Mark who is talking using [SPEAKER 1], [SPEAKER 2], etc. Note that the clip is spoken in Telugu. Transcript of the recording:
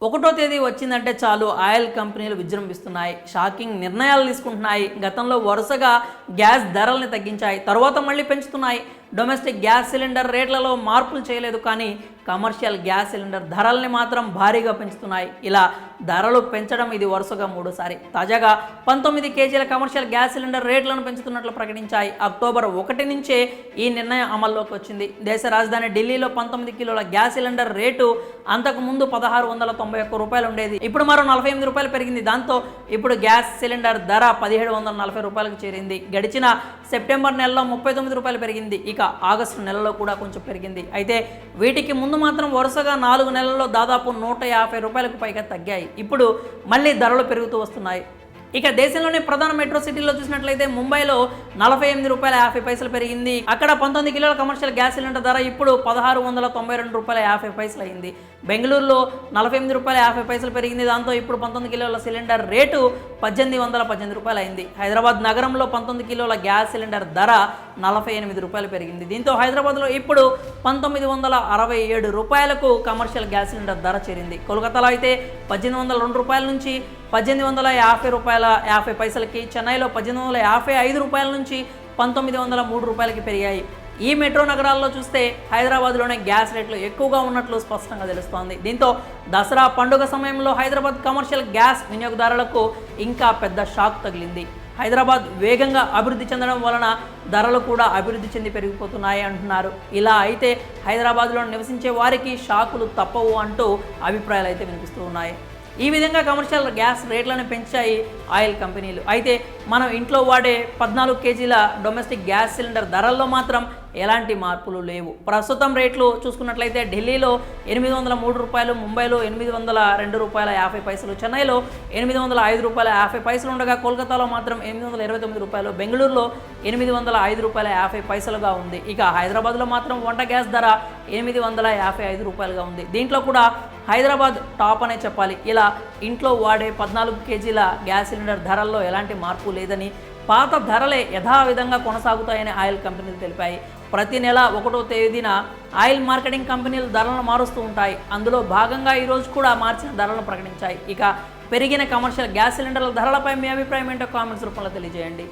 [SPEAKER 1] ఒకటో తేదీ వచ్చిందంటే చాలు ఆయిల్ కంపెనీలు విజృంభిస్తున్నాయి, షాకింగ్ నిర్ణయాలు తీసుకుంటున్నాయి. గతంలో వరుసగా గ్యాస్ ధరల్ని తగ్గించాయి, తర్వాత మళ్ళీ పెంచుతున్నాయి. డొమెస్టిక్ గ్యాస్ సిలిండర్ రేట్లలో మార్పులు చేయలేదు, కానీ కమర్షియల్ గ్యాస్ సిలిండర్ ధరల్ని మాత్రం భారీగా పెంచుతున్నాయి. ఇలా ధరలు పెంచడం ఇది వరుసగా మూడోసారి. తాజాగా 19 కేజీల కమర్షియల్ గ్యాస్ సిలిండర్ రేట్లను పెంచుతున్నట్లు ప్రకటించాయి. అక్టోబర్ 1 నుంచే ఈ నిర్ణయం అమల్లోకి వచ్చింది. దేశ రాజధాని ఢిల్లీలో 19 కిలోల గ్యాస్ సిలిండర్ రేటు అంతకుముందు 1691 రూపాయలు ఉండేది. ఇప్పుడు మరో 48 రూపాయలు పెరిగింది. దాంతో ఇప్పుడు గ్యాస్ సిలిండర్ ధర 1740 రూపాయలకు చేరింది. గడిచిన సెప్టెంబర్ నెలలో 39 రూపాయలు పెరిగింది. ఇక ఆగస్టు నెలలో కూడా కొంచెం పెరిగింది. అయితే వీటికి ముందు మాత్రం వరుసగా 4 నెలల్లో దాదాపు 150 రూపాయలకు పైగా తగ్గాయి. ఇప్పుడు మళ్ళీ ధరలు పెరుగుతూ వస్తున్నాయి. ఇక దేశంలోని ప్రధాన మెట్రో సిటీల్లో చూసినట్లయితే ముంబైలో 48 రూపాయల 50 పైసలు పెరిగింది. అక్కడ 19 కిలోల కమర్షియల్ గ్యాస్ సిలిండర్ ధర ఇప్పుడు 1692 రూపాయల 50 పైసలు అయింది. బెంగళూరులో 48 రూపాయల 50 పైసలు పెరిగింది. దాంతో ఇప్పుడు 19 కిలోల సిలిండర్ రేటు 1818 రూపాయలు అయింది. హైదరాబాద్ నగరంలో 19 కిలోల గ్యాస్ సిలిండర్ ధర 48 రూపాయలు పెరిగింది. దీంతో హైదరాబాద్లో ఇప్పుడు 1967 రూపాయలకు కమర్షియల్ గ్యాస్ సిలిండర్ ధర చేరింది. కోల్కతాలో అయితే 1802 రూపాయల నుంచి 1850 రూపాయల 50 పైసలకి, చెన్నైలో 1855 రూపాయల నుంచి 1903 రూపాయలకి పెరిగాయి. ఈ మెట్రో నగరాల్లో చూస్తే హైదరాబాద్లోనే గ్యాస్ రేట్లు ఎక్కువగా ఉన్నట్లు స్పష్టంగా తెలుస్తోంది. దీంతో దసరా పండుగ సమయంలో హైదరాబాద్ కమర్షియల్ గ్యాస్ వినియోగదారులకు ఇంకా పెద్ద షాక్ తగిలింది. హైదరాబాద్ వేగంగా అభివృద్ధి చెందడం వలన ధరలు కూడా అభివృద్ధి చెంది పెరిగిపోతున్నాయి అంటున్నారు. ఇలా అయితే హైదరాబాద్లో నివసించే వారికి షాకులు తప్పవు అంటూ అభిప్రాయాలు అయితే వినిపిస్తూ ఉన్నాయి. ఈ విధంగా కమర్షియల్ గ్యాస్ రేట్లను పెంచాయి ఆయిల్ కంపెనీలు. అయితే మనం ఇంట్లో వాడే 14 కేజీల డొమెస్టిక్ గ్యాస్ సిలిండర్ ధరల్లో మాత్రం ఎలాంటి మార్పులు లేవు. ప్రస్తుతం రేట్లు చూసుకున్నట్లయితే ఢిల్లీలో 803 రూపాయలు, ముంబైలో 802 రూపాయల 50 పైసలు, చెన్నైలో 805 రూపాయల 50 పైసలు ఉండగా కోల్కతాలో మాత్రం 829 రూపాయలు, బెంగళూరులో 805 రూపాయల 50 పైసలుగా ఉంది. ఇక హైదరాబాద్లో మాత్రం వంట గ్యాస్ ధర 855 రూపాయలుగా ఉంది. దీంట్లో కూడా హైదరాబాద్ టాప్ అనే చెప్పాలి. ఇలా ఇంట్లో వాడే 14 కేజీల గ్యాస్ సిలిండర్ ధరల్లో ఎలాంటి మార్పు లేదని, పాత ధరలే యథావిధంగా కొనసాగుతాయని ఆయిల్ కంపెనీలు తెలిపాయి. ప్రతి నెల 1వ తేదీన ఆయిల్ మార్కెటింగ్ కంపెనీలు ధరలను మారుస్తూ ఉంటాయి. అందులో భాగంగా ఈరోజు కూడా మార్చిన ధరలను ప్రకటించాయి. ఇక పెరిగిన కమర్షియల్ గ్యాస్ సిలిండర్ల ధరలపై మీ అభిప్రాయం ఏంటో కామెంట్స్ రూపంలో తెలియజేయండి.